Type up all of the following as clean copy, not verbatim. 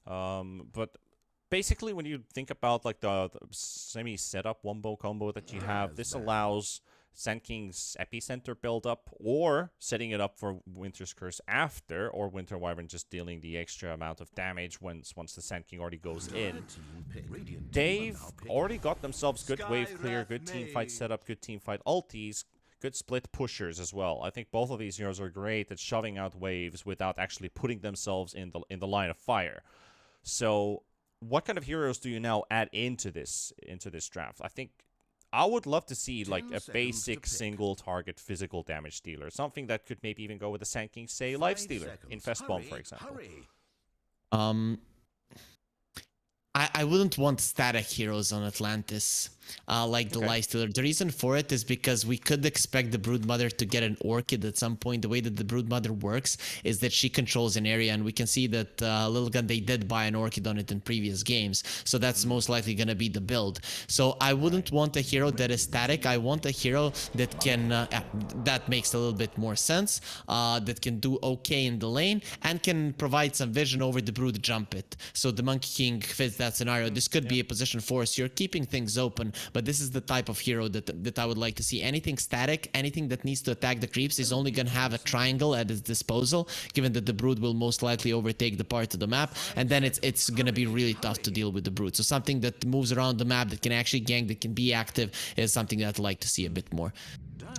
But basically, when you think about like the semi-setup wombo combo that you have, this allows Sand King's Epicenter build-up, or setting it up for Winter's Curse after, or Winter Wyvern just dealing the extra amount of damage once the Sand King already goes in. They've already got themselves good wave clear, good team fight setup, good team fight ultis, good split pushers as well. I think both of these heroes are great at shoving out waves without actually putting themselves in the line of fire. So, what kind of heroes do you now add into this draft? I think I would love to see like a basic single target physical damage dealer, something that could maybe even go with the Sand King, say Life Stealer in Fest Bomb, for example. Um, I wouldn't want static heroes on Atlantis, like the Life Stealer. The reason for it is because we could expect the Broodmother to get an Orchid at some point. The way that the Broodmother works is that she controls an area, and we can see that Lilgun, they did buy an Orchid on it in previous games, so that's most likely going to be the build. So I wouldn't want a hero that is static. I want a hero that can, that makes a little bit more sense, that can do okay in the lane, and can provide some vision over the Brood jump it. So the Monkey King fits that scenario. This could be a position force. You're keeping things open, but this is the type of hero that I would like to see. Anything static, anything that needs to attack the creeps is only going to have a triangle at its disposal, given that the Brood will most likely overtake the part of the map, and then it's going to be really tough to deal with the Brood. So something that moves around the map, that can actually gank, that can be active, is something that I'd like to see a bit more.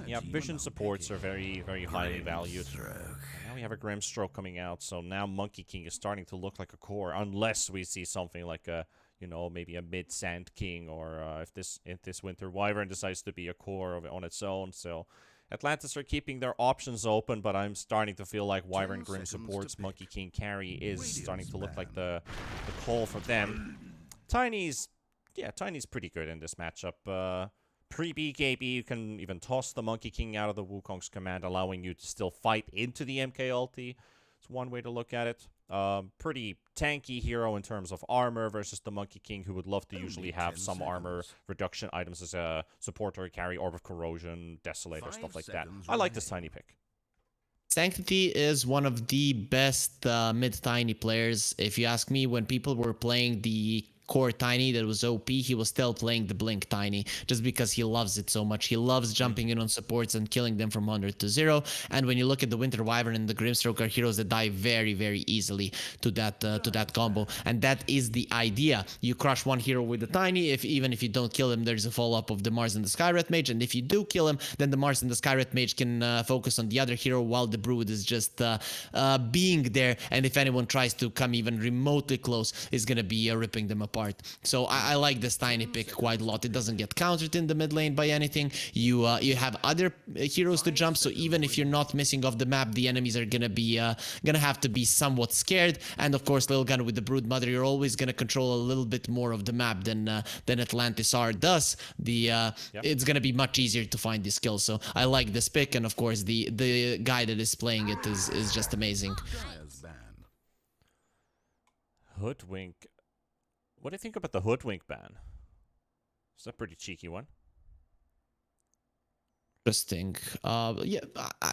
Yeah, vision supports are very, very highly valued. Now we have a Grimstroke coming out, so now Monkey King is starting to look like a core, unless we see something like a, you know, maybe a mid Sand King, or if this Winter Wyvern decides to be a core on its own. So Atlantis are keeping their options open, but I'm starting to feel like Wyvern Grim supports Monkey King carry is starting to look like the call for them. Tiny's pretty good in this matchup. Pre-BKB, you can even toss the Monkey King out of the Wukong's command, allowing you to still fight into the MK ulti. It's one way to look at it. Pretty tanky hero in terms of armor versus the Monkey King, who would love to usually have some armor reduction items as a support or a carry, Orb of Corrosion, Desolator, stuff like that. I like this tiny pick. Sanctity is one of the best mid-tiny players. If you ask me, when people were playing the core Tiny that was OP, he was still playing the Blink Tiny just because he loves it so much. He loves jumping in on supports and killing them from 100 to 0. And when you look at the Winter Wyvern and the Grimstroke, are heroes that die very, very easily to that combo. And that is the idea. You crush one hero with the Tiny. Even if you don't kill him, there's a follow-up of the Mars and the Skyrat Mage. And if you do kill him, then the Mars and the Skyrat Mage can focus on the other hero while the Brood is just being there. And if anyone tries to come even remotely close, is going to be ripping them apart. So I like this Tiny pick quite a lot. It doesn't get countered in the mid lane by anything. You have other heroes to jump, so even if you're not missing off the map, the enemies are gonna have to be somewhat scared. And of course, Lilgun with the Broodmother, you're always gonna control a little bit more of the map than Atlantis R does. It's gonna be much easier to find these kills. So I like this pick, and of course the guy that is playing it is just amazing. Hoodwink. What do you think about the Hoodwink ban? It's a pretty cheeky one. Interesting. Yeah,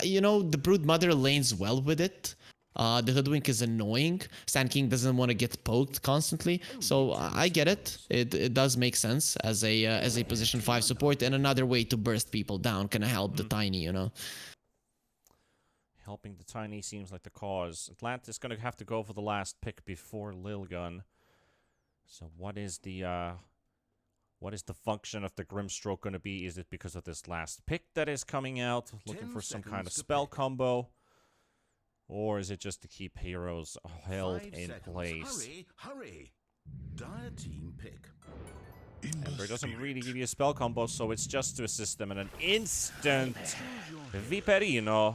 you know, the Broodmother lanes well with it. The Hoodwink is annoying. Sand King doesn't want to get poked constantly, so I get it. It does make sense as a position 5 support, and another way to burst people down can help the Tiny, you know. Helping the Tiny seems like the cause. Atlantis gonna have to go for the last pick before Lilgun. So what is the function of the Grimstroke going to be? Is it because of this last pick that is coming out, looking for some kind of spell combo? Or is it just to keep heroes held in place? Hurry! Dire team pick. Ember doesn't really give you a spell combo, so it's just to assist them in an instant. Viperino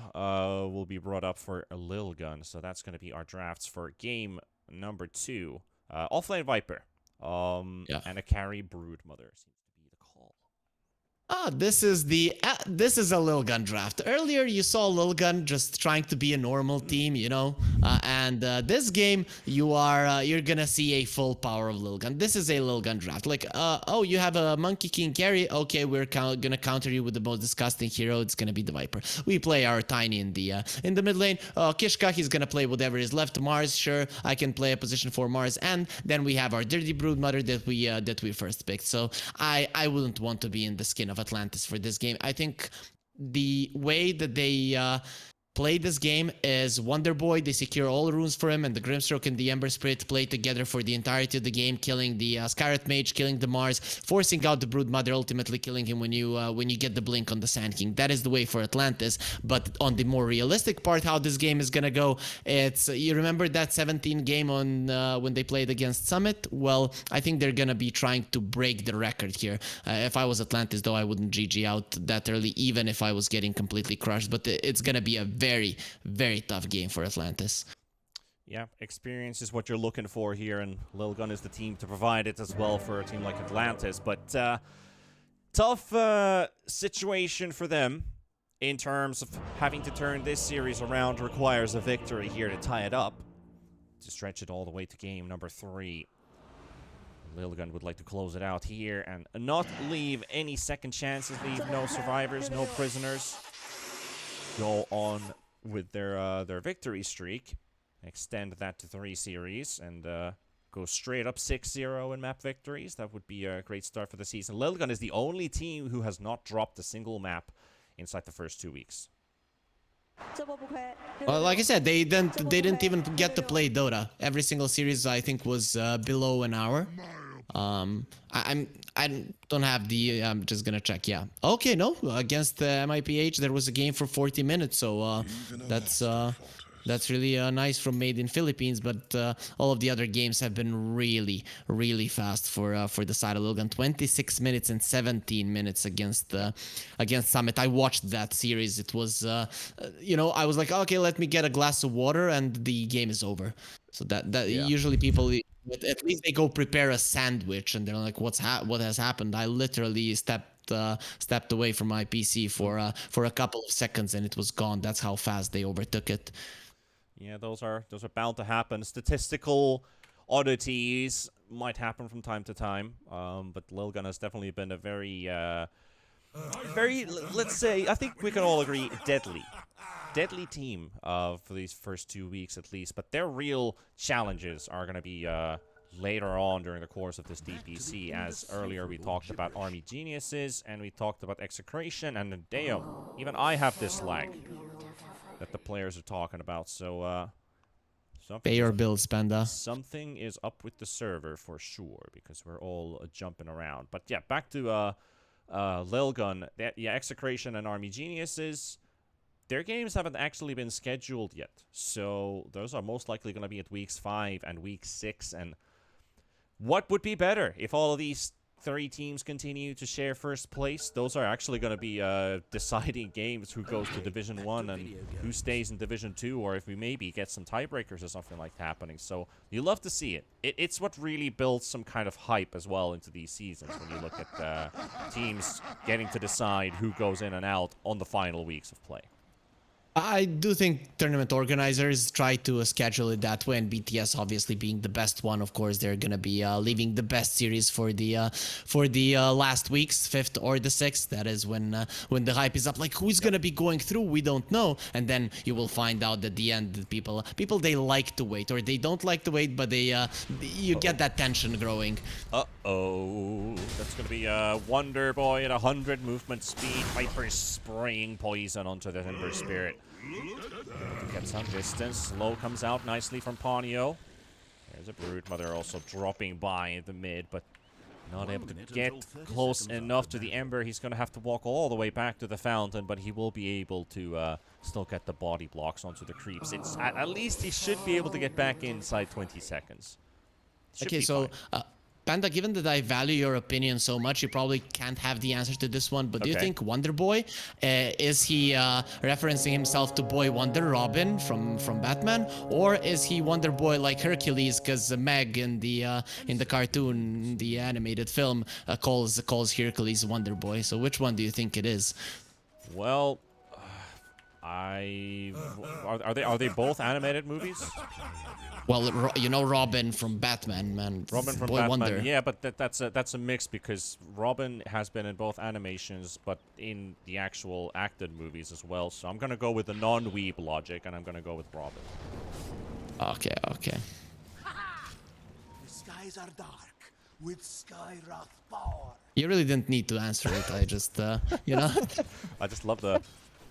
will be brought up for a Lilgun, so that's going to be our drafts for game number 2. Offlane Viper, and a carry Broodmother seems to be the call. This is this is a Lilgun draft. Earlier, you saw Lilgun just trying to be a normal team, you know, and this game you're gonna see a full power of Lilgun. This is a Lilgun draft. Like, oh, you have a Monkey King carry. Okay, we're gonna counter you with the most disgusting hero. It's gonna be the Viper. We play our Tiny in the mid lane. Kishka, he's gonna play whatever is left. Mars, sure, I can play a position for Mars, and then we have our Dirty Broodmother that we first picked. So I wouldn't want to be in the skin of Atlantis for this game. I think the way that they play this game is Wonder Boy. They secure all runes for him, and the Grimstroke and the Ember Spirit play together for the entirety of the game, killing the Scarlet Mage, killing the Mars, forcing out the Broodmother, ultimately killing him when you get the blink on the Sand King. That is the way for Atlantis. But on the more realistic part, how this game is gonna go, it's you remember that 17 game on when they played against Summit? Well, I think they're gonna be trying to break the record here. If I was Atlantis, though, I wouldn't GG out that early, even if I was getting completely crushed. But it's gonna be a very, very tough game for Atlantis. Yeah, experience is what you're looking for here, and Lilgun is the team to provide it as well for a team like Atlantis. But tough situation for them in terms of having to turn this series around. Requires a victory here to tie it up, to stretch it all the way to game number 3. Lilgun would like to close it out here and not leave any second chances, leave no survivors, no prisoners. Go on with their victory streak, extend that to 3 series, and go straight up 6-0 in map victories. That would be a great start for the season. Lilgun is the only team who has not dropped a single map inside the first 2 weeks. Well, like I said, they didn't even get to play Dota. Every single series, I think, was below an hour. I don't have the. I'm just gonna check. Yeah. Okay. No. Against MIPH, there was a game for 40 minutes. So that's really nice from Made in Philippines. But all of the other games have been really, really fast for the side of Lilgun. 26 minutes and 17 minutes against Summit. I watched that series. It was, I was like, okay, let me get a glass of water, and the game is over. So that usually people. At least they go prepare a sandwich, and they're like, "What has happened?" I literally stepped away from my PC for a couple of seconds, and it was gone. That's how fast they overtook it. Yeah, those are bound to happen. Statistical oddities might happen from time to time, but Lilgun has definitely been a very, let's say, I think we can all agree, deadly team for these first 2 weeks at least. But their real challenges are going to be later on during the course of this DPC, as earlier we talked about Army Geniuses, and we talked about Execration, and damn, even I have this lag that the players are talking about. So pay your bills, Panda. Something is up with the server for sure, because we're all jumping around. But yeah, back to Lilgun. Execration and Army Geniuses, their games haven't actually been scheduled yet, so those are most likely going to be at weeks 5 and week 6. And what would be better if all of these 3 teams continue to share first place? Those are actually going to be deciding games, who goes to Division 1 and who stays in Division 2, or if we maybe get some tiebreakers or something like that happening. So you love to see it. It's what really builds some kind of hype as well into these seasons, when you look at teams getting to decide who goes in and out on the final weeks of play. I do think tournament organizers try to schedule it that way, and BTS obviously being the best one, of course, they're gonna be leaving the best series for the last weeks, 5th or the 6th. That is when the hype is up. Like, who's gonna be going through? We don't know, and then you will find out at the end that people they like to wait, or they don't like to wait, but you get that tension growing. That's gonna be Wonder Boy at 100 movement speed. Viper spraying poison onto the Ember Spirit. To get some distance. Low comes out nicely from Ponyo. There's a Broodmother also dropping by in the mid, but not able to get close enough to the Ember. He's going to have to walk all the way back to the fountain, but he will be able to still get the body blocks onto the creeps. At least he should be able to get back inside 20 seconds. Okay, so Panda, given that I value your opinion so much, you probably can't have the answer to this one, but do you Okay. think Wonder Boy, is he referencing himself to Boy Wonder Robin from Batman, or is he Wonder Boy like Hercules? Because Meg in the cartoon, the animated film, calls Hercules Wonder Boy. So which one do you think it is? Well, are they both animated movies? Well, you know Robin from Batman, man. Robin from Boy Batman, Wonder. yeah, but that's a mix because Robin has been in both animations, but in the actual acted movies as well. So I'm gonna go with the non-weeb logic, and I'm gonna go with Robin. Okay, okay. The skies are dark with Skyroth power. You really didn't need to answer it. I just, you know. I just love the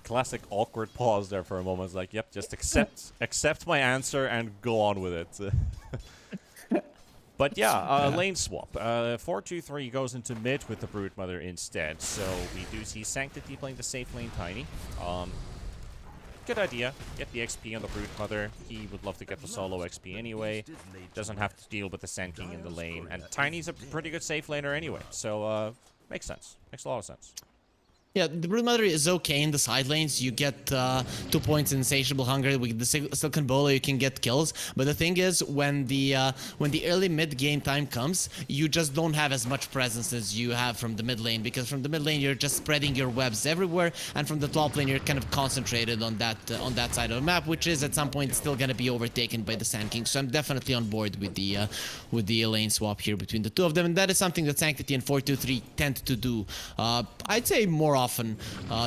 classic awkward pause there for a moment. It's like, yep, just accept my answer and go on with it. But yeah, lane swap. 4-2-3 goes into mid with the Broodmother instead. So we do see Sanctity playing the safe lane Tiny. Good idea. Get the XP on the Broodmother. He would love to get the solo XP anyway. Doesn't have to deal with the Sand King in the lane. And Tiny's a pretty good safe laner anyway. So makes sense. Makes a lot of sense. Yeah, the Broodmother is okay in the side lanes. You get 2 points in Insatiable Hunger. With the Silken Bowler, you can get kills. But the thing is, when the early mid game time comes, you just don't have as much presence as you have from the mid lane, because from the mid lane you're just spreading your webs everywhere, and from the top lane you're kind of concentrated on that side of the map, which is at some point still gonna be overtaken by the Sand King. So I'm definitely on board with the lane swap here between the two of them, and that is something that Sanctity and 4-2-3 tend to do. I'd say more often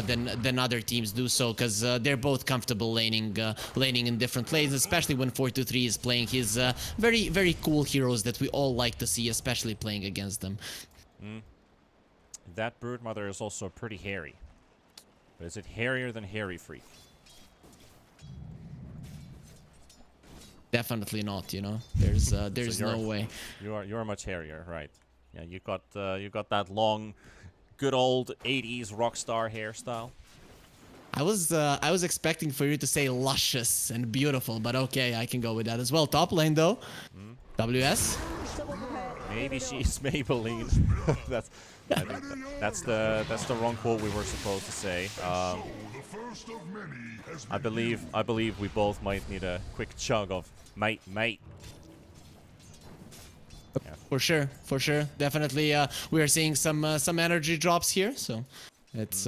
than other teams do so, because they're both comfortable laning in different lanes, especially when 4-2-3 is playing his very, very cool heroes that we all like to see, especially playing against them. That Broodmother is also pretty hairy. But is it hairier than Hairy Freak? Definitely not, you know. There's So no way. You're much hairier, right? Yeah, you got that long, good old 80s rockstar hairstyle. I was expecting for you to say luscious and beautiful, but okay, I can go with that as well. Top lane though, WS. Maybe she's Maybelline. I think that's the wrong quote we were supposed to say. I believe we both might need a quick chug of mate. Yeah. For sure, definitely. We are seeing some energy drops here, so it's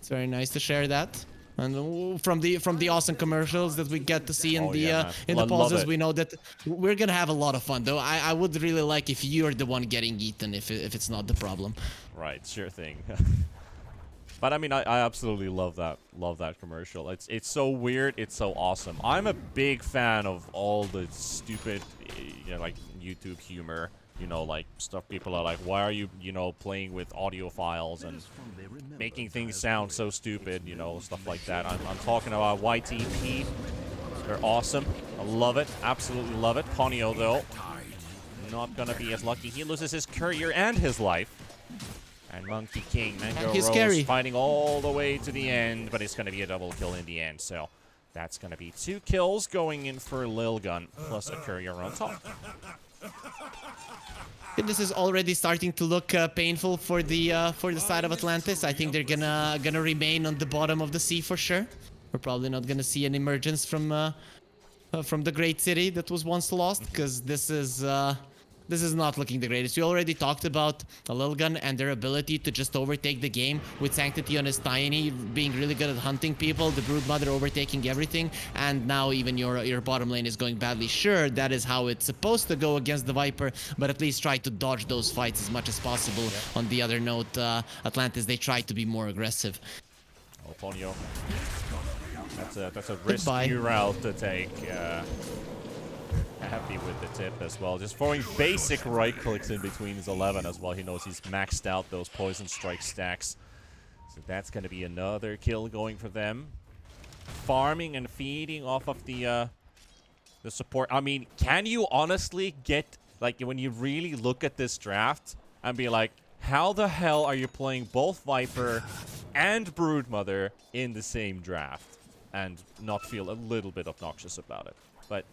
very nice to share that. And from the awesome commercials that we get to see in in the pauses, we know that we're gonna have a lot of fun. Though I would really like if you're the one getting eaten, if it's not the problem. Right, sure thing. But I mean, I absolutely love that commercial. It's so weird, it's so awesome. I'm a big fan of all the stupid, like YouTube humor. Like stuff people are like, why are you, playing with audio files and making things sound so stupid, stuff like that. I'm talking about YTP. They're awesome. I love it. Absolutely love it. Ponyo, though, not gonna be as lucky. He loses his career and his life. And Monkey King, Mango Rose fighting all the way to the end, but it's gonna be a double kill in the end. So that's gonna be 2 kills going in for Lilgun, plus a courier on top. This is already starting to look painful for the side of Atlantis. I think they're gonna remain on the bottom of the sea for sure. We're probably not gonna see an emergence from the great city that was once lost, because this is not looking the greatest. We already talked about Lilgun and their ability to just overtake the game, with Sanctity on his Tiny being really good at hunting people, the Broodmother overtaking everything, and now even your bottom lane is going badly. Sure, that is how it's supposed to go against the Viper, but at least try to dodge those fights as much as possible. Yeah. On the other note, Atlantis, they try to be more aggressive. Oh, Ponyo. That's a risky route to take. Happy with the tip as well. Just throwing basic right clicks in between his 11 as well. He knows he's maxed out those poison strike stacks. So that's going to be another kill going for them. Farming and feeding off of the support. I mean, can you honestly get, like, when you really look at this draft and be like, how the hell are you playing both Viper and Broodmother in the same draft and not feel a little bit obnoxious about it? But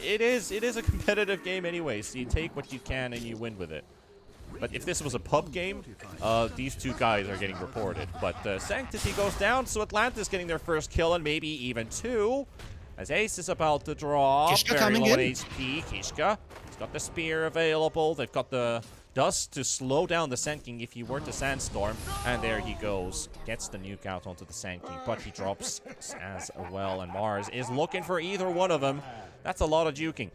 it is a competitive game anyway, so you take what you can and you win with it. But if this was a pub game, these two guys are getting reported. But Sanctity goes down, so Atlantis getting their first kill and maybe even two. As Ace is about to draw. Kishka very coming low in. HP. Kishka. He's got the spear available. They've got the dust to slow down the Sand King if he were to Sandstorm. And there he goes. Gets the nuke out onto the Sand King, but he drops as well. And Mars is looking for either one of them. That's a lot of juking.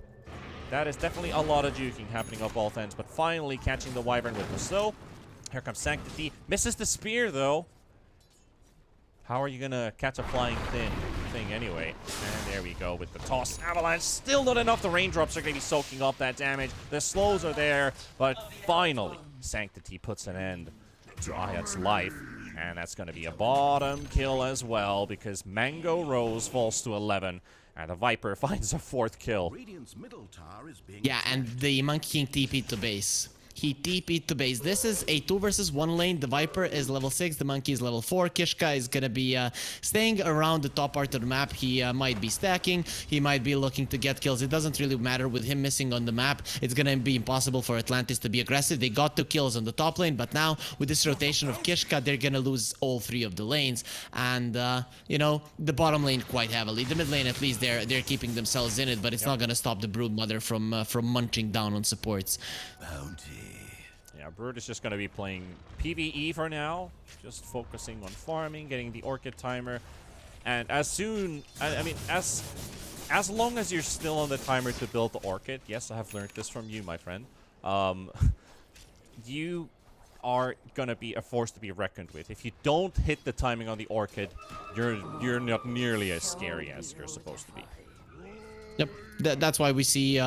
That is definitely a lot of juking happening up both ends, but finally catching the Wyvern with the slow. Here comes Sanctity. Misses the spear, though. How are you going to catch a flying thing anyway? And there we go with the toss. Avalanche, still not enough. The raindrops are going to be soaking up that damage. The slows are there, but finally, Sanctity puts an end to Ayat's life. And that's going to be a bottom kill as well, because Mango Rose falls to 11. And the Viper finds a 4th kill. Radiant's middle tower is being Yeah, and the Monkey King TP'd to base. He TP'd to base. This is a 2 versus 1 lane. The Viper is level 6. The Monkey is level 4. Kishka is going to be staying around the top part of the map. He might be stacking. He might be looking to get kills. It doesn't really matter with him missing on the map. It's going to be impossible for Atlantis to be aggressive. They got 2 kills on the top lane, but now with this rotation of Kishka, they're going to lose all 3 of the lanes. And, you know, the bottom lane quite heavily. The mid lane, at least, they're keeping themselves in it, but it's not going to stop the Broodmother from munching down on supports. bounty. Yeah, Brood is just going to be playing PvE for now. Just focusing on farming, getting the Orchid timer. And as soon... I mean, as long as you're still on the timer to build the Orchid... Yes, I have learned this from you, my friend. You are going to be a force to be reckoned with. If you don't hit the timing on the Orchid, you're not nearly as scary as you're supposed to be. Yep, that's why we see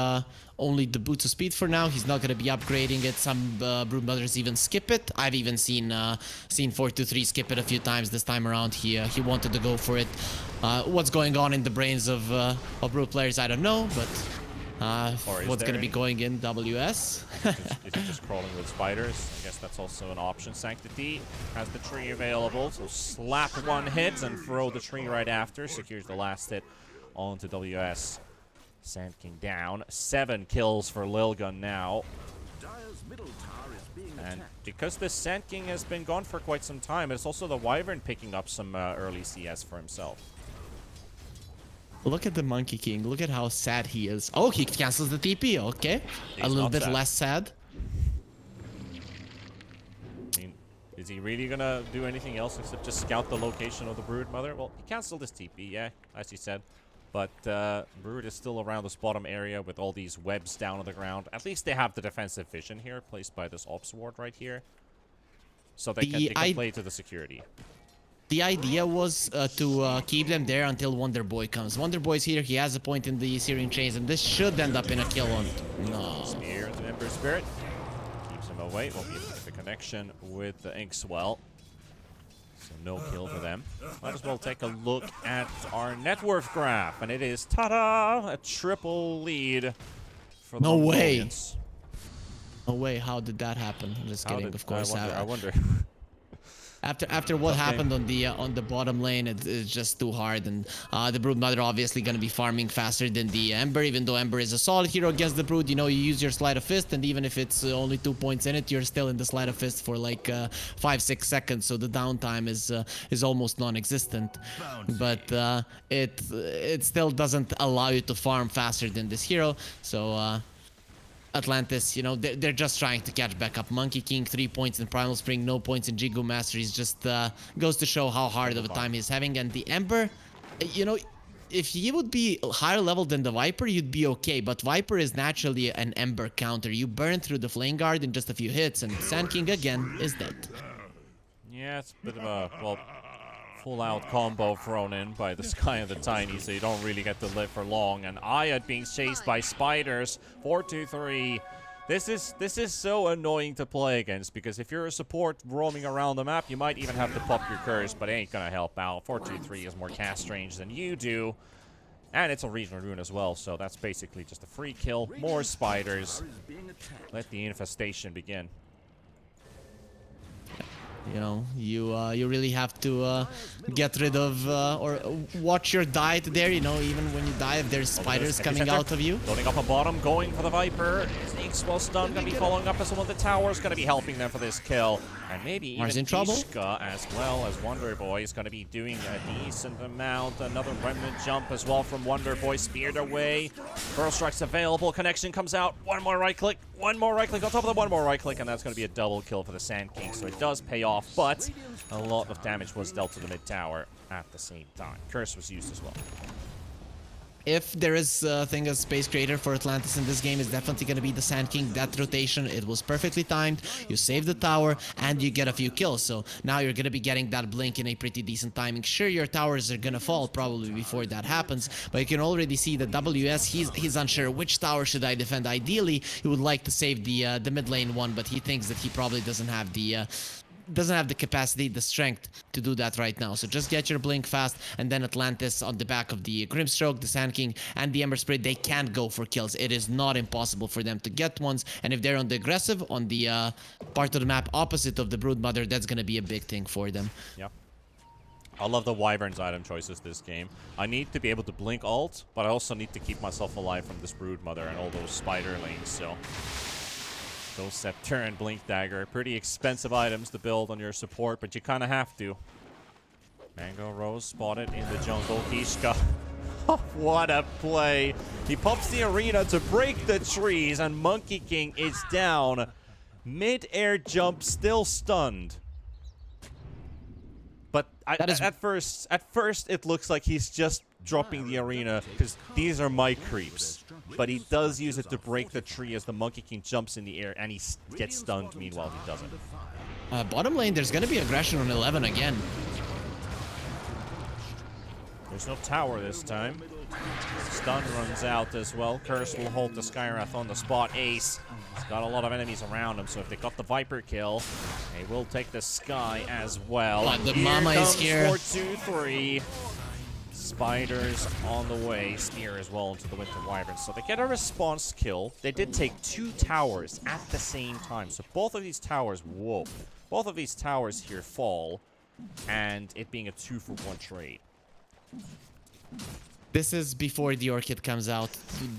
only the Boots of Speed for now. He's not going to be upgrading it. Some Broodmothers even skip it. I've even seen 423 skip it a few times this time around. He wanted to go for it. What's going on in the brains of Brood players, I don't know, but what's going to be going in WS? Is he just crawling with spiders? I guess that's also an option. Sanctity has the tree available, so slap one hit and throw the tree right after. Secures the last hit onto WS. Sand King down. 7 kills for Lilgun now. Dire's middle tower is being And attacked. because the Sand King has been gone for quite some time, it's also the Wyvern picking up some early CS for himself. Look at the Monkey King. Look at how sad he is. Oh, he cancels the TP. Okay. He's A little not bit sad. less sad. I mean, is he really gonna do anything else except just scout the location of the Broodmother? Well, he canceled his TP, yeah, as he said. But Brood is still around this bottom area with all these webs down on the ground. At least they have the defensive vision here, placed by this Ops Ward right here. So they can play to the security. The idea was to keep them there until Wonder Boy comes. Wonder Boy's here. He has a point in the Searing Chains, and this should end up in a kill on... No. Spear to Ember Spirit. Keeps him away. Won't be able to get the connection with the Inkswell. So no kill for them. Might as well take a look at our net worth graph. And it is, ta-da, a triple lead for the No way. Mongolians. No way. How did that happen? I'm just kidding, of course. I wonder. After what happened on the bottom lane, it's just too hard, and the Broodmother obviously gonna be farming faster than the Ember. Even though Ember is a solid hero against the Brood, you know, you use your Sleight of Fist, and even if it's only 2 points in it, you're still in the Sleight of Fist for like 5-6 seconds, so the downtime is almost non-existent. But it still doesn't allow you to farm faster than this hero, so. Atlantis, you know, they're just trying to catch back up. Monkey King, 3 points in Primal Spring, no points in Jigu Master. He's just goes to show how hard of a time he's having. And the Ember, you know, if he would be higher level than the Viper, you'd be okay. But Viper is naturally an Ember counter. You burn through the Flame Guard in just a few hits, and Sand King again is dead. Yeah, it's a bit of a, well, full-out combo thrown in by the Sky and the Tiny, so you don't really get to live for long. And Ayat being chased by spiders. 4-2-3. This is so annoying to play against, because if you're a support roaming around the map, you might even have to pop your curse, but it ain't gonna help out. 4-2-3 is more cast range than you do. And it's a regional rune as well, so that's basically just a free kill. More spiders. Let the infestation begin. You know, you really have to get rid of or watch your diet there. You know, even when you die, if there's spiders coming out of you. Loading up a bottom, going for the Viper. Zeke's well stunned, gonna be following up as one of the towers, gonna be helping them for this kill. And maybe even Mars in trouble. Kishka as well as Wonder Boy is gonna be doing a decent amount. Another remnant jump as well from Wonder Boy, speared away. Burrow strike's available, connection comes out. One more right click on top of the one more right click, and that's gonna be a double kill for the Sand King. So it does pay off, but a lot of damage was dealt to the mid tower at the same time. Curse was used as well. If there is a thing as space creator for Atlantis in this game, is definitely going to be the Sand King. That rotation, it was perfectly timed. You save the tower and you get a few kills. So now you're going to be getting that blink in a pretty decent timing. Sure, your towers are going to fall probably before that happens, but you can already see that WS, he's unsure which tower should I defend. Ideally, he would like to save the mid lane one, but he thinks that he probably doesn't have the capacity, the strength to do that right now. So just get your blink fast, and then Atlantis on the back of the Grimstroke, the Sand King, and the Ember Spirit, they can't go for kills. It is not impossible for them to get ones, and if they're on the aggressive, on the part of the map opposite of the Broodmother, that's going to be a big thing for them. Yeah. I love the Wyvern's item choices this game. I need to be able to blink ult, but I also need to keep myself alive from this Broodmother and all those spider lanes, so... Those Scepter and Blink Dagger, pretty expensive items to build on your support, but you kind of have to. Mango Rose spotted in the jungle. Kishka, what a play. He pops the arena to break the trees, and Monkey King is down. Mid-air jump, still stunned. But at first it looks like he's just dropping the arena because these are my creeps. But he does use it to break the tree as the Monkey King jumps in the air and he gets stunned meanwhile he doesn't. Bottom lane, there's going to be aggression on 11 again. There's no tower this time. Stun runs out as well. Curse will hold the Skywrath on the spot. Ace has got a lot of enemies around him, so if they got the Viper kill, they will take the Sky as well. But the Mama is here. 4-2-3. Spiders on the way. Spear as well into the Winter Wyvern. So they get a response kill. They did take 2 towers at the same time. So both of these towers, whoa. Both of these towers here fall. And it being a 2-for-1 trade. This is before the Orchid comes out.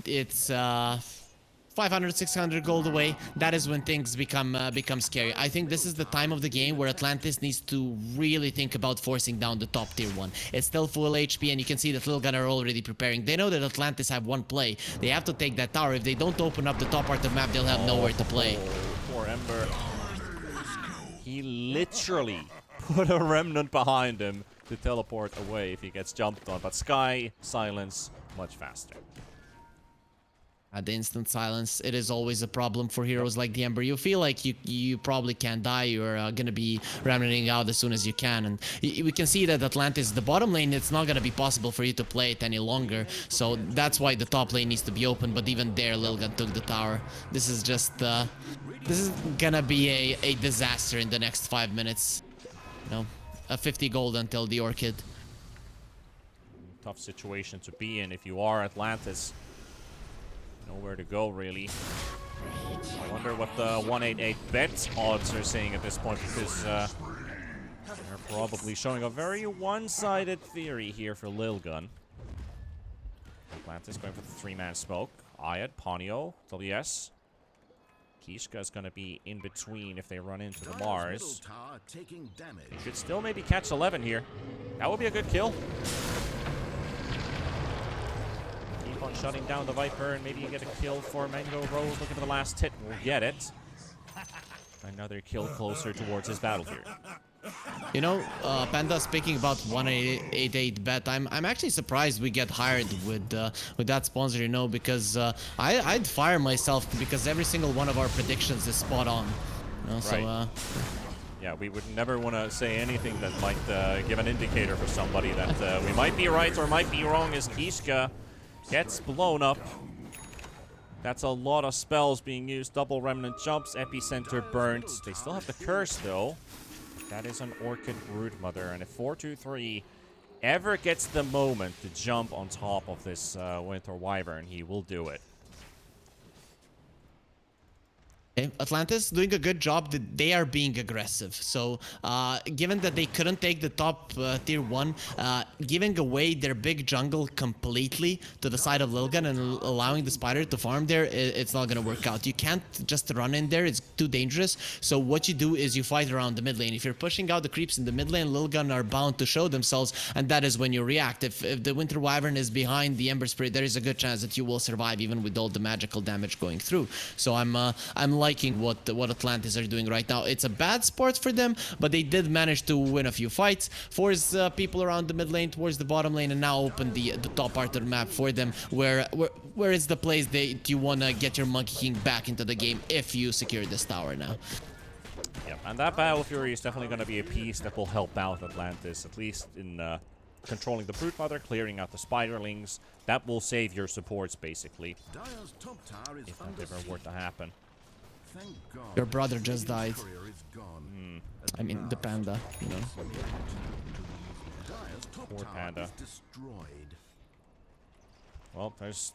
It's 500, 600 gold away. That is when things become scary. I think this is the time of the game where Atlantis needs to really think about forcing down the top tier one. It's still full HP, and you can see that Lilgun are already preparing. They know that Atlantis have one play. They have to take that tower. If they don't open up the top part of the map, they'll have nowhere to play. Poor Ember. He literally put a remnant behind him to teleport away if he gets jumped on. But Sky, silence, much faster. At the instant silence, it is always a problem for heroes like the Ember. You feel like you probably can't die. You're gonna be remnanting out as soon as you can, and we can see that Atlantis, the bottom lane, it's not gonna be possible for you to play it any longer. So that's why the top lane needs to be open. But even there, Lilgun took the tower. This is just this is gonna be a disaster in the next 5 minutes. You know, a 50 gold until the Orchid. Tough situation to be in if you are Atlantis. Nowhere to go, really. I wonder what the 188 bet odds are saying at this point, because they're probably showing a very one-sided theory here for Lilgun. Atlantis going for the 3-man smoke. Ayad, Ponyo, WS. Kishka is going to be in between if they run into the Mars. They should still maybe catch 11 here. That would be a good kill. On shutting down the Viper, and maybe you get a kill for Mango Rose. Looking for the last hit, we'll get it. Another kill closer towards his battlefield. You know, Panda, speaking about 188 bet, I'm actually surprised we get hired with that sponsor, you know, because I'd fire myself because every single one of our predictions is spot on. You know, right. So yeah, we would never want to say anything that might give an indicator for somebody that we might be right or might be wrong. As Kishka gets blown up. That's a lot of spells being used. Double remnant jumps, epicenter burnt. They still have the curse though. That is an Orchid Broodmother, and if 423 ever gets the moment to jump on top of this Winter Wyvern, he will do it. okay, Atlantis doing a good job that they are being aggressive. So given that they couldn't take the top tier 1, giving away their big jungle completely to the side of Lilgun and allowing the spider to farm there, it's not going to work out. You can't just run in there, it's too dangerous. So what you do is you fight around the mid lane. If you're pushing out the creeps in the mid lane, Lilgun are bound to show themselves, and that is when you react. If the Winter Wyvern is behind the Ember Spirit, there is a good chance that you will survive even with all the magical damage going through. So I'm liking what Atlantis are doing right now. It's a bad sport for them, but they did manage to win a few fights, force people around the mid lane towards the bottom lane, and now open the top part of the map for them, where is the place that you want to get your Monkey King back into the game if you secure this tower now. Yeah, and that Battle Fury is definitely going to be a piece that will help out Atlantis, at least in controlling the Broodmother, clearing out the Spiderlings. That will save your supports, basically, Dire's top tower is if that under ever siege. were to happen. Thank God. Your brother just died. Courier is gone. I mean, the panda, you know. Dire's top Poor tower panda. is destroyed. Well, there's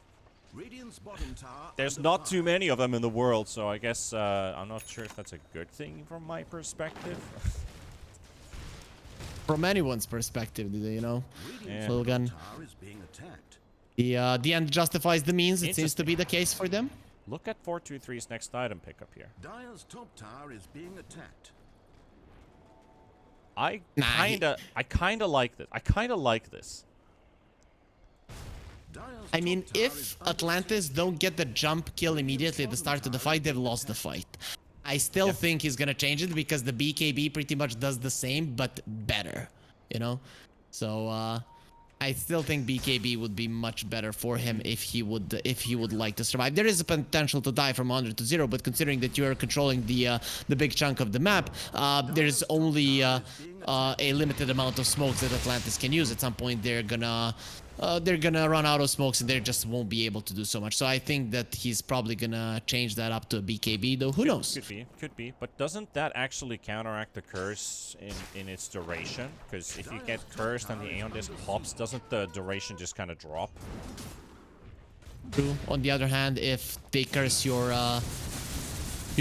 Radiant's bottom tower There's under not fire. too many of them in the world, so I guess I'm not sure if that's a good thing from my perspective. From anyone's perspective, you know. Yeah. Lilgun. Tower is being attacked. The end justifies the means. It seems to be the case for them. Look at 423's next item pickup here. Dire's top tower is being attacked. I Nah, kinda like this. I kinda like this. Dire's I mean, top tower if is under Atlantis don't get the jump kill immediately at the start of the fight, they've lost the fight. I still think he's gonna change it because the BKB pretty much does the same, but better, you know? So, I still think BKB would be much better for him if he would like to survive. There is a potential to die from 100 to 0, but considering that you are controlling the big chunk of the map, there's only a limited amount of smokes that Atlantis can use. At some point, they're gonna run out of smokes and they just won't be able to do so much. So I think that he's probably gonna change that up to a BKB, though. Who knows? Could be. But doesn't that actually counteract the curse in its duration? Because if you get cursed and the Aeon Disc pops, doesn't the duration just kind of drop? True. On the other hand, if they curse your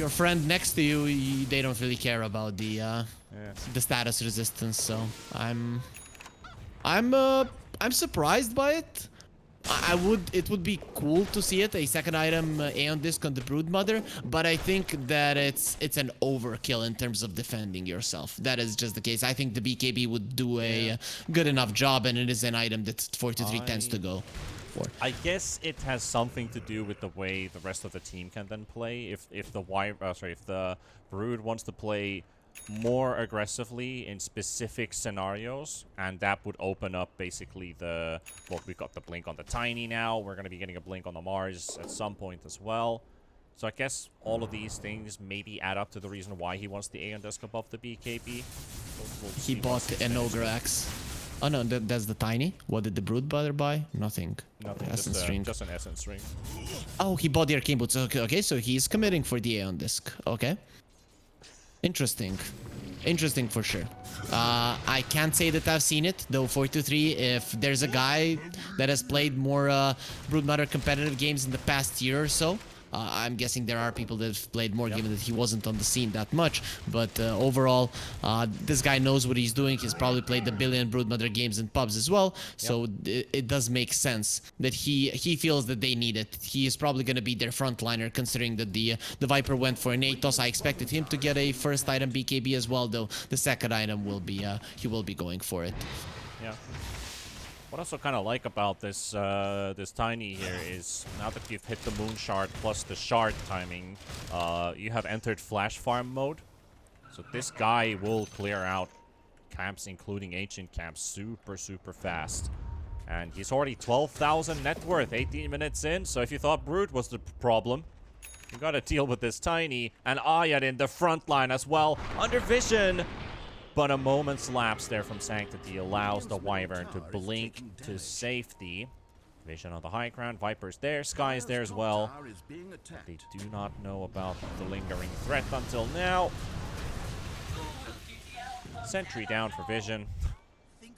friend next to you, they don't really care about the status resistance. So I'm surprised by it. It would be cool to see it, a second item Aeon Disc on the Broodmother, but I think that it's an overkill in terms of defending yourself. That is just the case. I think the BKB would do a good enough job, and it is an item that 423 tends to go for. I guess it has something to do with the way the rest of the team can then play. If the Brood wants to play more aggressively in specific scenarios, and that would open up basically we've got the blink on the Tiny now, we're going to be getting a blink on the Mars at some point as well. So I guess all of these things maybe add up to the reason why he wants the Aeon Disc above the BKB. We'll He see bought once an Ogre Axe. Oh no, that's the Tiny. What did the Broodmother buy? Nothing. Nothing, Essence Ring. just an Essence Ring. Oh, he bought the Arcane Boots. Okay, so he's committing for the Aeon Disc. Okay. Interesting. Interesting for sure. I can't say that I've seen it, though 423, if there's a guy that has played more Broodmother competitive games in the past year or so, I'm guessing there are people that have played more, given that he wasn't on the scene that much. But overall, this guy knows what he's doing. He's probably played a billion Broodmother games in pubs as well. So it does make sense that he feels that they need it. He is probably going to be their frontliner, considering that the Viper went for an Atos. I expected him to get a first item BKB as well, though the second item will be he will be going for it. Yeah. What I also kind of like about this this Tiny here is now that you've hit the Moon Shard plus the Shard timing, you have entered Flash Farm mode. So this guy will clear out camps, including ancient camps, super fast. And he's already 12,000 net worth, 18 minutes in. So if you thought Brood was the problem, you gotta deal with this Tiny. And Ayat in the front line as well, under vision. But a moment's lapse there from Sanctity allows the Wyvern to blink to safety. Vision on the high ground, Viper's there, Sky's there as well. They do not know about the lingering threat until now. Sentry down for Vision. And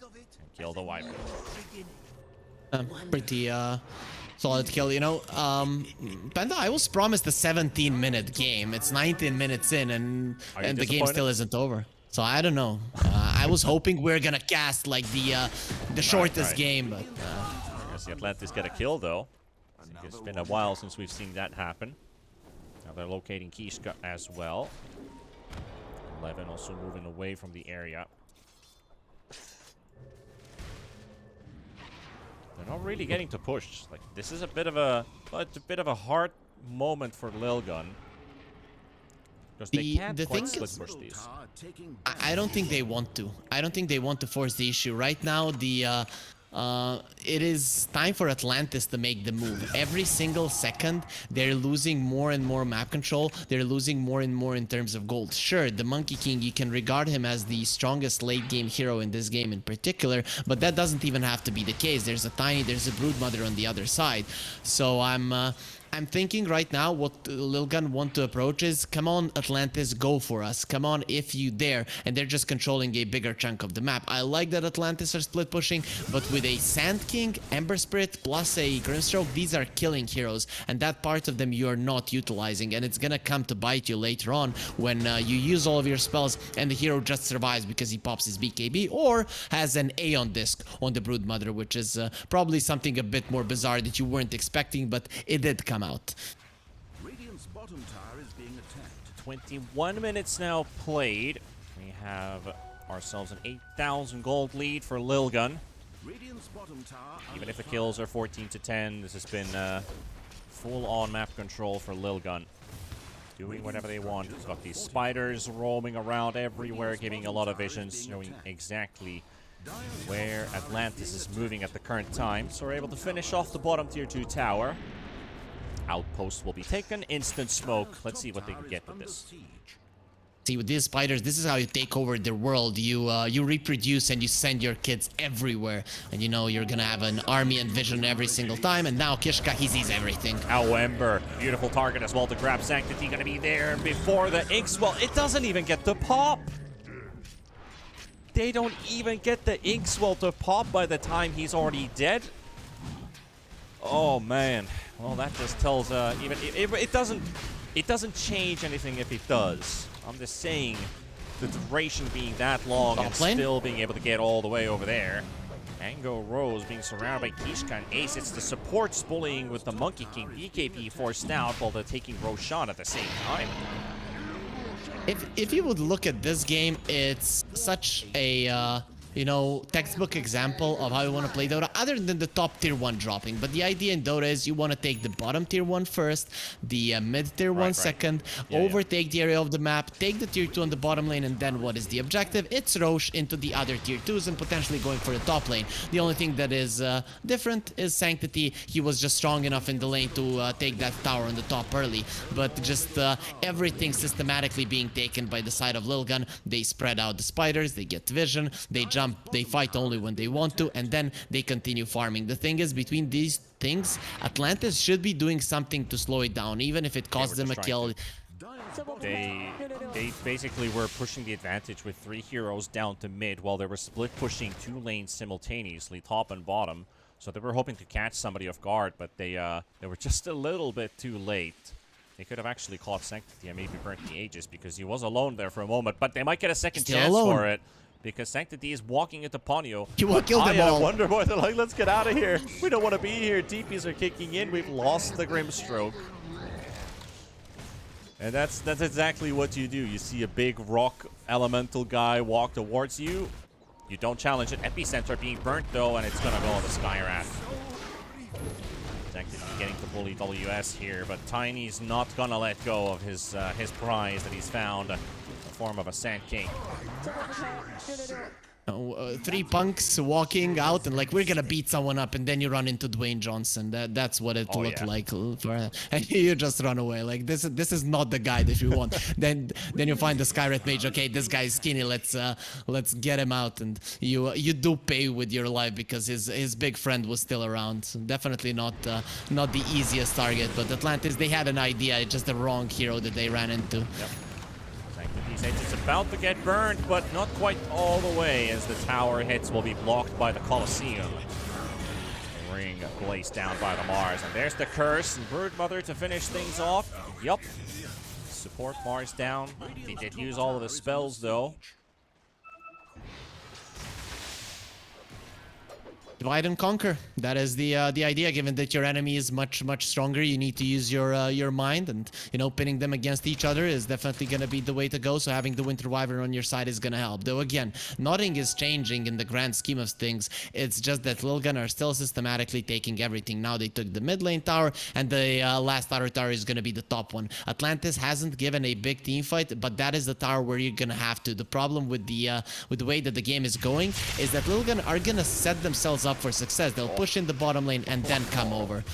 kill the Wyvern. Solid kill, you know. Panda, I was promised a 17-minute game. It's 19 minutes in, and the game disappointed? still isn't over. So I don't know. I was hoping we're gonna cast like the shortest right. game, but I guess the Atlantis get a kill, though. I think it's been a while since we've seen that happen. Now they're locating Kishka as well. 11 also moving away from the area. They're not really getting to push. Like, this is a bit of a hard moment for Lilgun. Because they can't the quite thing split is- push these. I don't think they want to. I don't think they want to force the issue. Right now, it is time for Atlantis to make the move. Every single second, they're losing more and more map control. They're losing more and more in terms of gold. Sure, the Monkey King, you can regard him as the strongest late game hero in this game in particular, but that doesn't even have to be the case. There's a Broodmother on the other side. So I'm thinking right now what Lilgun want to approach is, come on Atlantis, go for us. Come on if you dare. And they're just controlling a bigger chunk of the map. I like that Atlantis are split pushing, but with a Sand King, Ember Spirit, plus a Grimstroke, these are killing heroes. And that part of them you are not utilizing. And it's gonna come to bite you later on when you use all of your spells and the hero just survives because he pops his BKB or has an Aeon Disc on the Broodmother, which is probably something a bit more bizarre that you weren't expecting, but it did come out. Radiant's bottom tower is being attacked. 21 minutes now played. We have ourselves an 8,000 gold lead for Lilgun. Radiant's bottom tower. Even if the kills are 14 to 10, this has been full-on map control for Lilgun. Doing whatever they want. We've got these spiders roaming around everywhere, giving a lot of visions, showing exactly where Atlantis is moving at the current time. So we're able to finish off the bottom tier 2 tower. Outpost will be taken. Instant smoke. Let's see what they can get with this. See, with these spiders, this is how you take over the world. You reproduce and you send your kids everywhere. And you know you're gonna have an army and vision every single time. And now Kishka, he sees everything. Ow, Ember. Beautiful target as well to grab Sanctity. Gonna be there before the Inkswell. It doesn't even get to pop. They don't even get the Inkswell to pop by the time he's already dead. Oh, man. Well, that just tells, it doesn't change anything if it does. I'm just saying, the duration being that long and still being able to get all the way over there. Mango Rose being surrounded by Kishka and Ace. It's the supports bullying with the Monkey King. BKB forced out while they're taking Roshan at the same time. If you would look at this game, it's such a textbook example of how you want to play Dota, other than the top tier 1 dropping. But the idea in Dota is you want to take the bottom tier 1 first, the mid tier 1 second, overtake the area of the map, take the tier 2 on the bottom lane, and then what is the objective? It's Roche into the other tier 2s and potentially going for the top lane. The only thing that is different is Sanctity. He was just strong enough in the lane to take that tower on the top early. But just everything systematically being taken by the side of Lilgun. They spread out the spiders, they get vision, they jump. They fight only when they want to, and then they continue farming. The thing is, between these things, Atlantis should be doing something to slow it down, even if it costs them a kill. They basically were pushing the advantage with 3 heroes down to mid while they were split pushing 2 lanes simultaneously, top and bottom. So they were hoping to catch somebody off guard, but they were just a little bit too late. They could have actually caught Sanctity and maybe burnt the Aegis because he was alone there for a moment, but they might get a second chance for it. Because Sanctity is walking into Ponyo. He will kill them all. Wonder Boy, they're like, let's get out of here. We don't want to be here. DPs are kicking in. We've lost the Grimstroke. And that's exactly what you do. You see a big rock elemental guy walk towards you. You don't challenge it. Epicenter being burnt, though, and it's going to go on the Skywrath. Sanctity getting to bully WS here, but Tiny's not going to let go of his prize that he's found. Form of a Sand King. 3 punks walking out and like, we're gonna beat someone up, and then you run into Dwayne Johnson. That's what it looked like for, and you just run away. Like, this is not the guy that you want. then you find the Skyrat Mage. Okay, this guy is skinny. Let's get him out, and you do pay with your life because his big friend was still around. So definitely not the easiest target. But Atlantis, they had an idea. It's just the wrong hero that they ran into. Yep. It's about to get burned, but not quite all the way, as the tower hits will be blocked by the Colosseum. ring blazed down by the Mars. And there's the curse and Broodmother to finish things off. Yup. Support Mars down. They did use all of the spells though. Divide and conquer. That is the idea. Given that your enemy is much stronger, you need to use your mind, and you know, pinning them against each other is definitely gonna be the way to go. So having the Winter Wyvern on your side is gonna help. Though again, nothing is changing in the grand scheme of things. It's just that Lilgun are still systematically taking everything. Now they took the mid lane tower, and the last outer tower is gonna be the top one. Atlantis hasn't given a big team fight, but that is the tower where you're gonna have to. The problem with the way that the game is going is that Lilgun are gonna set themselves up for success. They'll push in the bottom lane and then come over,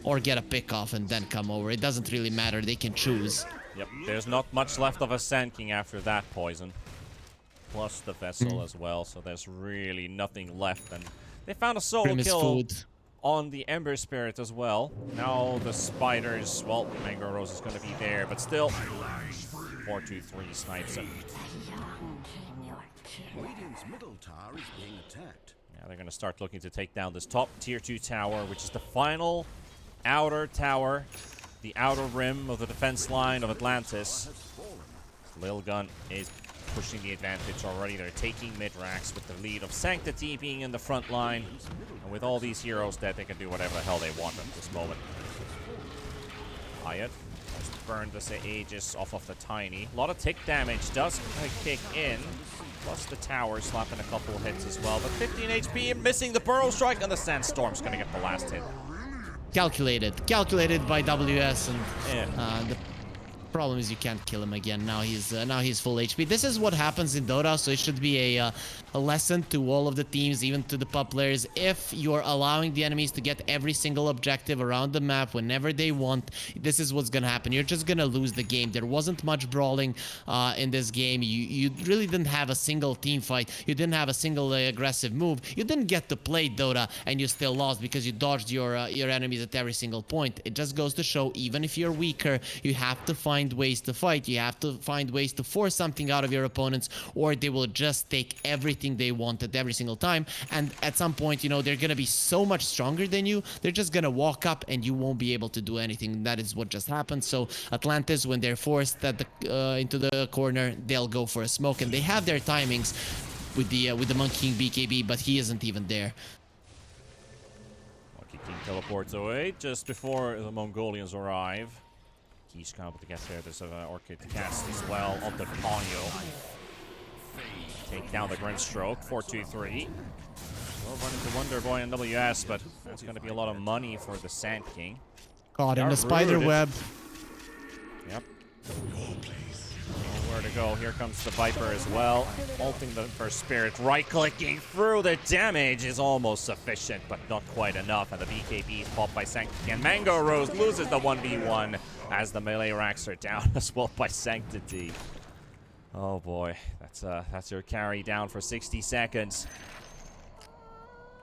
or get a pick off and then come over. It doesn't really matter. They can choose. Yep, there's not much left of a Sand King after that poison, plus the vessel as well, so there's really nothing left. And they found a solo Grimace kill food. on the Ember Spirit as well. Now the spiders, well, Mango Rose is going to be there, but still 4-2-3 snipes him. Radiant's middle tower is being attacked. Now they're going to start looking to take down this top tier 2 tower, which is the final outer tower, the outer rim of the defense line of Atlantis. Lilgun is pushing the advantage already. They're taking mid-racks with the lead of Sanctity being in the front line. And with all these heroes dead, they can do whatever the hell they want at this moment. Hyatt has burned the Aegis off of the Tiny. A lot of tick damage does kick in. Plus the tower slapping a couple of hits as well. But 15 HP and missing the Burrow Strike, and the Sandstorm's going to get the last hit. Calculated by WS, and Yeah. the problem is you can't kill him again. Now he's full HP. This is what happens in Dota, so it should be a lesson to all of the teams, even to the pub players. If you're allowing the enemies to get every single objective around the map whenever they want, this is what's gonna happen. You're just gonna lose the game. There wasn't much brawling in this game. You really didn't have a single team fight. You didn't have a single aggressive move. You didn't get to play Dota, and you still lost because you dodged your enemies at every single point. It just goes to show, even if you're weaker, you have to find ways to fight. You have to find ways to force something out of your opponents, or they will just take everything they wanted every single time. And at some point, you know, they're gonna be so much stronger than you, they're just gonna walk up and you won't be able to do anything. That is what just happened. So Atlantis, when they're forced at the into the corner, they'll go for a smoke, and they have their timings with the Monkey King BKB, but he isn't even there. Monkey King teleports away just before the Mongolians arrive. He's coming to get there. There's an Orchid cast as well on the Ponyo. Take down the Grimstroke, 4-2-3. We'll run into Wonder Boy and WS, but that's going to be a lot of money for the Sand King. Caught in They're the spider rooted. web. Yep. Nowhere to go. Here comes the Viper as well. Ulting the first Spirit. Right-clicking through. The damage is almost sufficient, but not quite enough. And the BKB is popped by Sanctity. And Mango Rose loses the 1v1 as the melee racks are down as well by Sanctity. Oh boy, that's your carry down for 60 seconds.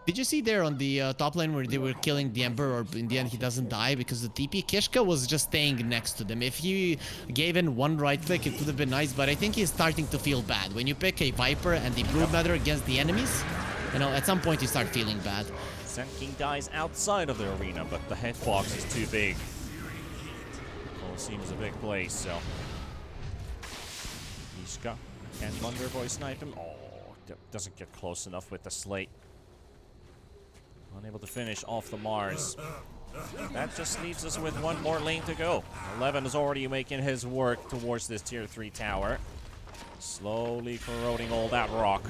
Did you see there on the top lane where they were killing the Ember, or in the end he doesn't die because the TP? Kishka was just staying next to them. If he gave in one right click, it would have been nice, but I think he's starting to feel bad. When you pick a Viper and the Broodmother against the enemies, you know, at some point you start feeling bad. Sand King dies outside of the arena, but the hitbox is too big. Colosseum is a big place, so... Ishka, can Wonder Boy snipe him? Oh, doesn't get close enough with the Slate. Unable to finish off the Mars. That just leaves us with one more lane to go. 11 is already making his work towards this tier 3 tower. Slowly corroding all that rock.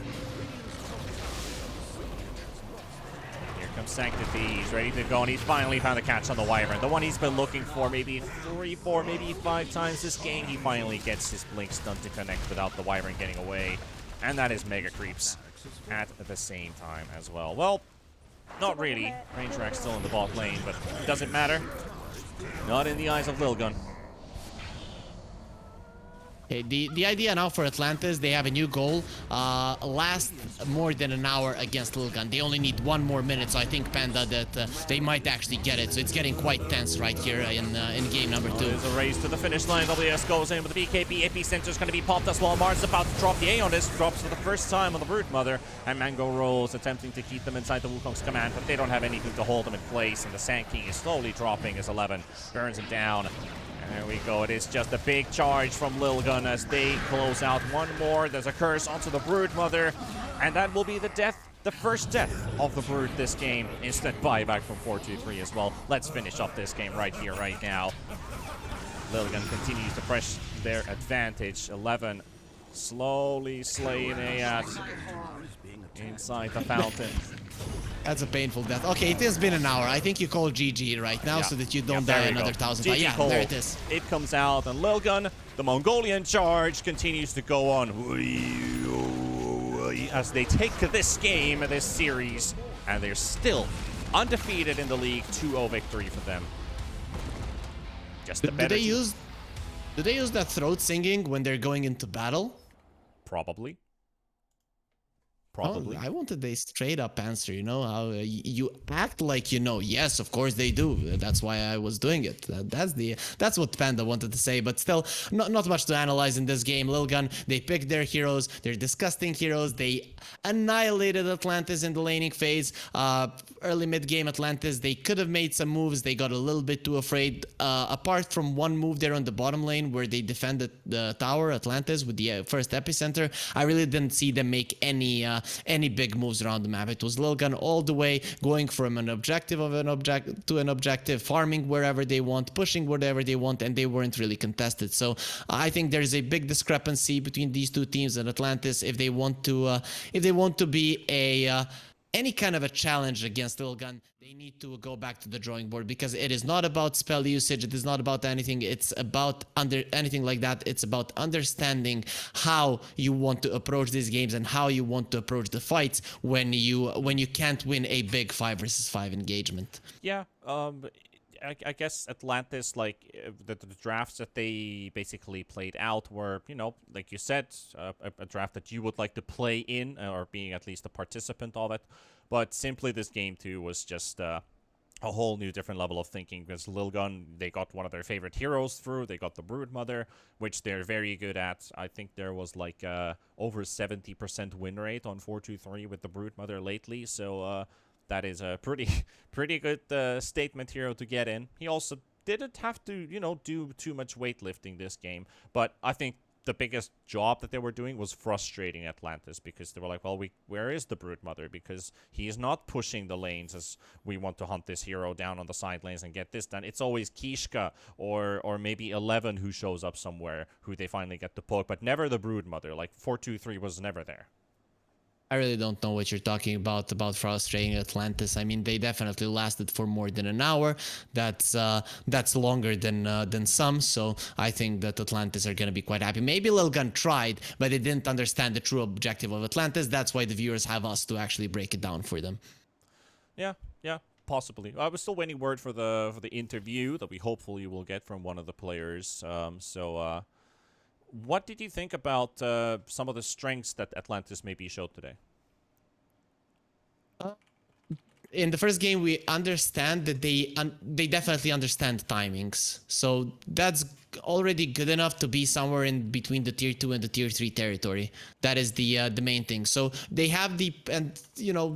Here comes Sanctity. He's ready to go, and he's finally found the catch on the Wyvern. The one he's been looking for maybe 3, 4, maybe 5 times this game. He finally gets his Blink Stun to connect without the Wyvern getting away. And that is Mega Creeps at the same time as well. Well, not really. Range Rack's still in the bot lane, but it doesn't matter. Not in the eyes of Lilgun. Okay, the idea now for Atlantis, they have a new goal. Last more than an hour against Lilgun. They only need 1 more minute, so I think Panda that they might actually get it. So it's getting quite tense right here in game number 2. There's a race to the finish line. WS goes in with the BKB. Epicenter's going to be popped as well. Mars about to drop the A on this. Drops for the first time on the Brood Mother. And Mango Rose attempting to keep them inside the Wukong's command, but they don't have anything to hold them in place. And the Sand King is slowly dropping as 11 burns him down. There we go. It is just a big charge from Lilgun as they close out one more. There's a curse onto the Brood Mother, and that will be the death, the first death of the Brood this game. Instant buyback from 4-2-3 as well. Let's finish up this game right here, right now. Lilgun continues to press their advantage. 11 slowly slaying Ayat inside the fountain. That's a painful death. Okay, it has been an hour. I think you call GG right now so that you don't die another 1,000 times. Yeah, there it is. It comes out, and Lilgun, the Mongolian charge, continues to go on as they take this game, this series, and they're still undefeated in the league. 2-0 victory for them. Just a better do they use that throat singing when they're going into battle? Probably. Oh, I wanted a straight up answer, you know, how you act like you know. Yes, of course they do. That's why I was doing it. That's what Panda wanted to say, but still not much to analyze in this game. Lilgun, they picked their heroes. They're disgusting heroes. They annihilated Atlantis in the laning phase. Early mid game Atlantis, they could have made some moves. They got a little bit too afraid. Apart from one move there on the bottom lane where they defended the tower, Atlantis, with the first epicenter, I really didn't see them make any big moves around the map. It was Lilgun all the way, going from an objective to an objective, farming wherever they want, pushing whatever they want, and they weren't really contested. So I think there's a big discrepancy between these two teams and Atlantis if they want to be any kind of a challenge against Lilgun. They need to go back to the drawing board, because it is not about spell usage. It is not about anything. It's about anything like that. It's about understanding how you want to approach these games and how you want to approach the fights when you can't win a big 5 versus 5 engagement. Yeah, I guess Atlantis, like the drafts that they basically played out were, you know, like you said, a draft that you would like to play in, or being at least a participant of it. But simply this game too was just a whole new different level of thinking, because Lilgun, they got one of their favorite heroes through. They got the Brood Mother, which they're very good at. I think there was like over 70% win rate on 4-2-3 with the Brood Mother lately. So that is a pretty good statement hero to get in. He also didn't have to, you know, do too much weightlifting this game, but I think the biggest job that they were doing was frustrating Atlantis, because they were like, well, where is the Brood Mother? Because he is not pushing the lanes as we want to hunt this hero down on the side lanes and get this done. It's always Kishka or maybe 11 who shows up somewhere who they finally get to poke, but never the Brood Mother. Like 4-2-3 was never there. I really don't know what you're talking about frustrating Atlantis. I mean, they definitely lasted for more than an hour. That's longer than some. So I think that Atlantis are going to be quite happy. Maybe Lilgun tried, but they didn't understand the true objective of Atlantis. That's why the viewers have us to actually break it down for them. Yeah, possibly. I was still waiting word for the interview that we hopefully will get from one of the players. What did you think about some of the strengths that Atlantis maybe showed today? In the first game, we understand that they definitely understand timings. So that's already good enough to be somewhere in between the tier 2 and the tier 3 territory. That is the main thing. So they have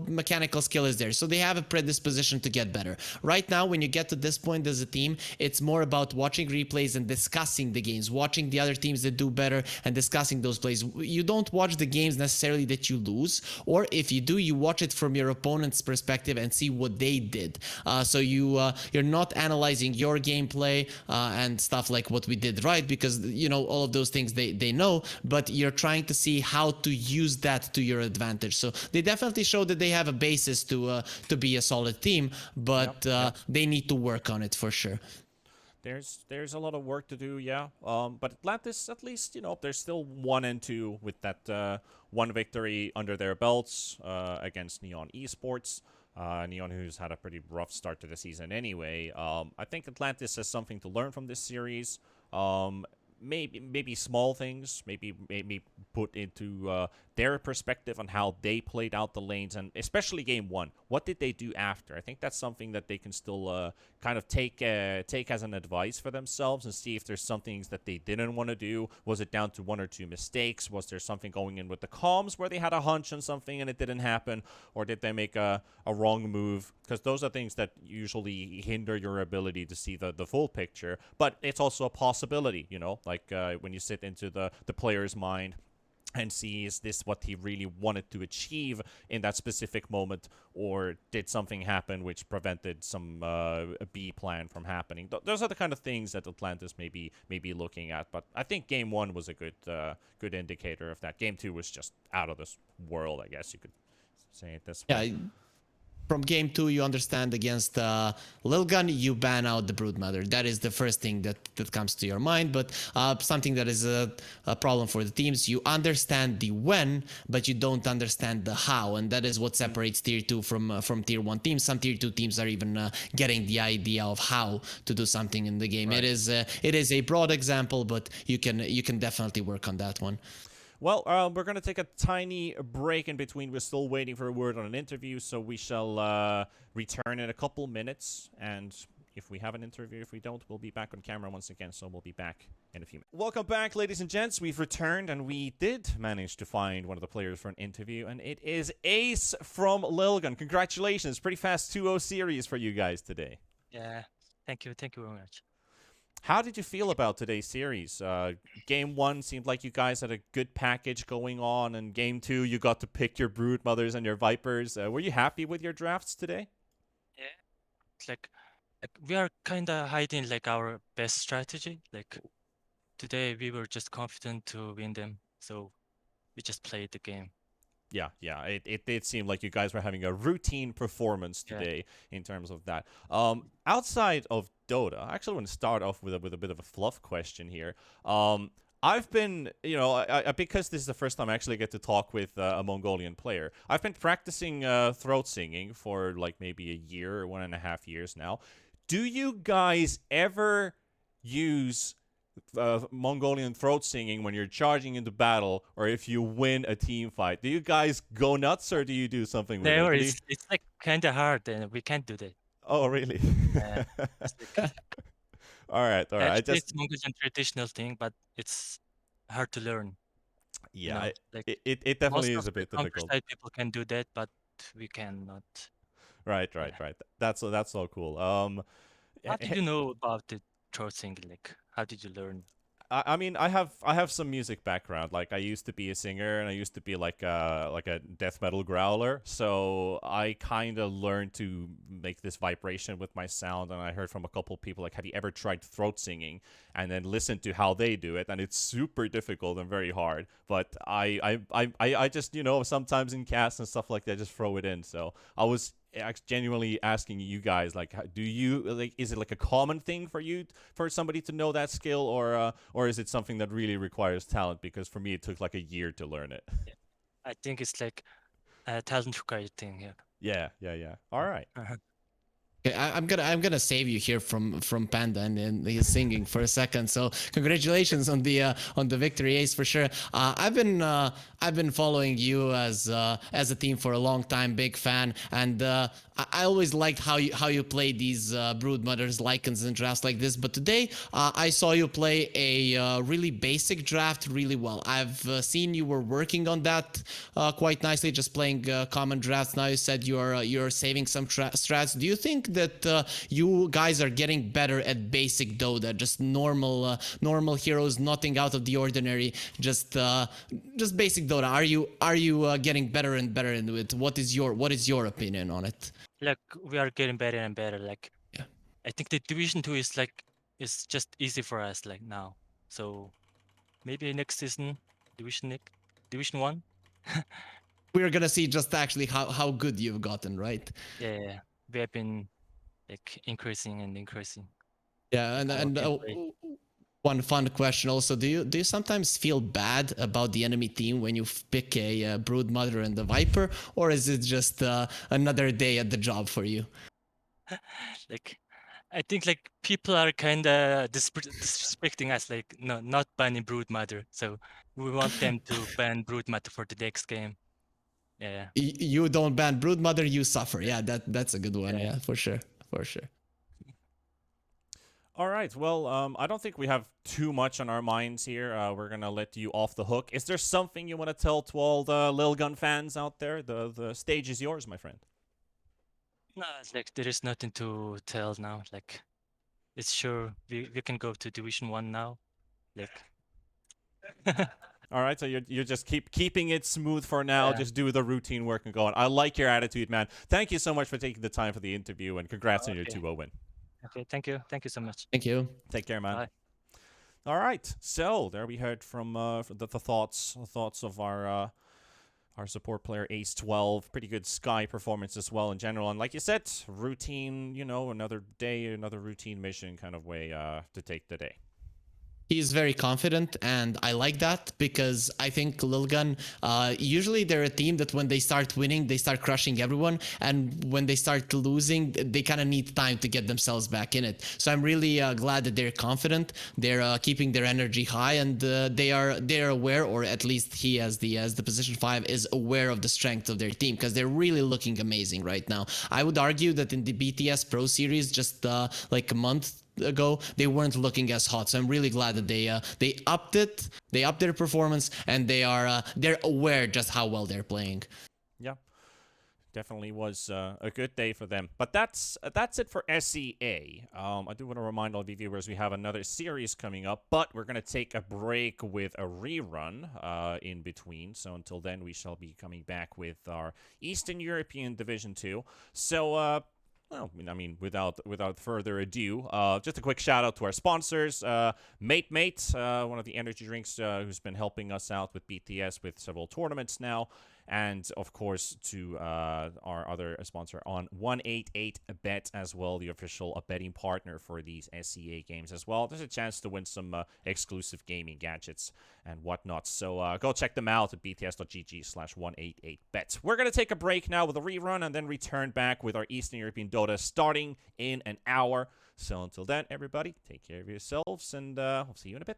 mechanical skill is there. So they have a predisposition to get better. Right now, when you get to this point as a team, it's more about watching replays and discussing the games, watching the other teams that do better and discussing those plays. You don't watch the games necessarily that you lose, or if you do, you watch it from your opponent's perspective and see what they did. So you're not analyzing your gameplay and stuff like what we did right, because all of those things they know, but you're trying to see how to use that to your advantage. So they definitely show that they have a basis to be a solid team, but they need to work on it for sure. There's a lot of work to do, yeah. But Atlantis, at least, they're still 1-2 with that one victory under their belts against Neon Esports. Neon, who's had a pretty rough start to the season anyway. I think Atlantis has something to learn from this series. maybe small things, maybe put into their perspective on how they played out the lanes, and especially game one. What did they do after? I think that's something that they can still kind of take as an advice for themselves and see if there's some things that they didn't want to do. Was it down to one or two mistakes? Was there something going in with the comms where they had a hunch on something and it didn't happen? Or did they make a wrong move? Because those are things that usually hinder your ability to see the full picture. But it's also a possibility, like when you sit into the player's mind and see, is this what he really wanted to achieve in that specific moment, or did something happen which prevented some B plan from happening? Those are the kind of things that Atlantis may be looking at. But I think game one was a good indicator of that. Game two was just out of this world, I guess you could say it this way. Yeah. From game 2, you understand against Lilgun, you ban out the Broodmother. That is the first thing that comes to your mind. But something that is a problem for the teams, you understand the when, but you don't understand the how. And that is what separates Tier 2 from Tier 1 teams. Some Tier 2 teams are even getting the idea of how to do something in the game. Right. It is a broad example, but you can definitely work on that one. Well, we're going to take a tiny break in between. We're still waiting for a word on an interview, so we shall return in a couple minutes. And if we have an interview, if we don't, we'll be back on camera once again, so we'll be back in a few minutes. Welcome back, ladies and gents. We've returned, and we did manage to find one of the players for an interview, and it is Ace from Lilgun. Congratulations. Pretty fast 2-0 series for you guys today. Yeah, thank you very much. How did you feel about today's series? Game 1 seemed like you guys had a good package going on, and Game 2 you got to pick your Broodmothers and your Vipers. Were you happy with your drafts today? Yeah, it's like we are kind of hiding like our best strategy. Like today we were just confident to win them, so we just played the game. Yeah. It did seem like you guys were having a routine performance today in terms of that. Outside of Dota, I actually want to start off with a bit of a fluff question here. I've been, because this is the first time I actually get to talk with a Mongolian player, I've been practicing throat singing for like maybe a year or 1.5 years now. Do you guys ever use Mongolian throat singing when you're charging into battle, or if you win a team fight? Do you guys go nuts, or do you do something with it? It's like kind of hard, and we can't do that. Oh, really? All right. It's Mongolian traditional thing, but it's hard to learn. Yeah, it definitely is a bit difficult. People can do that, but we cannot. Right. That's so cool. How did you know about the throat singing? Like, how did you learn? I mean, I have some music background. Like, I used to be a singer, and I used to be like a death metal growler. So I kind of learned to make this vibration with my sound. And I heard from a couple people, like, have you ever tried throat singing? And then listened to how they do it, and it's super difficult and very hard. But I just, sometimes in casts and stuff like that, just throw it in. So I was genuinely asking you guys, like, do you is it like a common thing for somebody to know that skill, or is it something that really requires talent? Because for me it took like a year to learn it. I think it's like a talent required thing. Yeah. All right. Okay, I'm gonna save you here from Panda and his singing for a second. So congratulations on the victory, Ace, for sure. I've been following you as a team for a long time, big fan, and I always liked how you play these Broodmothers, Lycans, and drafts like this. But today I saw you play a really basic draft really well. I've seen you were working on that quite nicely, just playing common drafts. Now you said you're saving some strats. Do you think that you guys are getting better at basic Dota, just normal heroes, nothing out of the ordinary, just basic Dota? Are you getting better and better into it? What is your opinion on it? Like, we are getting better and better. Like, I think the Division 2 is just easy for us like now. So maybe next season Division 1. We're gonna see just actually how good you've gotten, right? Yeah. We have been like increasing. Yeah, and one fun question also: do you sometimes feel bad about the enemy team when you pick a Broodmother and the Viper, or is it just another day at the job for you? Like, I think like people are kind of disrespecting us, like no, not banning Broodmother. So we want them to ban Broodmother for the next game. Yeah, You don't ban Broodmother, you suffer. Yeah, that's a good one. yeah. Yeah, for sure, for sure. All right. Well, I don't think we have too much on our minds here. We're gonna let you off the hook. Is there something you want to tell to all the Lilgun fans out there? The stage is yours, my friend. No, it's like there is nothing to tell now. Like it's sure we can go to Division 1 now. Like All right, so you're just keeping it smooth for now. Yeah. Just do the routine work and go on. I like your attitude, man. Thank you so much for taking the time for the interview, and congrats on your Okay. 2-0 win. Okay, thank you so much. Thank you. Take care, man. Bye. All right, so there we heard from the thoughts of our support player Ace 12. Pretty good Sky performance as well in general, and like you said, routine. You know, another day, another routine mission kind of way to take the day. He's very confident, and I like that because I think Lilgun, usually they're a team that when they start winning, they start crushing everyone, and when they start losing, they kind of need time to get themselves back in it. So I'm really glad that they're confident, they're keeping their energy high, and they're aware, or at least he as the position 5 is aware of the strength of their team because they're really looking amazing right now. I would argue that in the BTS Pro Series just like a month ago they weren't looking as hot, so I'm really glad that they upped it, they upped their performance, and they're aware just how well they're playing. Yeah, definitely was a good day for them. But that's it for SEA. I do want to remind all of you viewers we have another series coming up, but we're gonna take a break with a rerun in between. So until then, we shall be coming back with our Eastern European Division 2. So well, I mean, without further ado, just a quick shout out to our sponsors, Mate, one of the energy drinks who's been helping us out with BTS with several tournaments now, and of course to our other sponsor on 188bet as well, the official betting partner for these SEA games as well. There's a chance to win some exclusive gaming gadgets and whatnot. So go check them out at bts.gg/188bet. We're going to take a break now with a rerun and then return back with our Eastern European Dota starting in an hour. So until then, everybody, take care of yourselves, and we'll see you in a bit.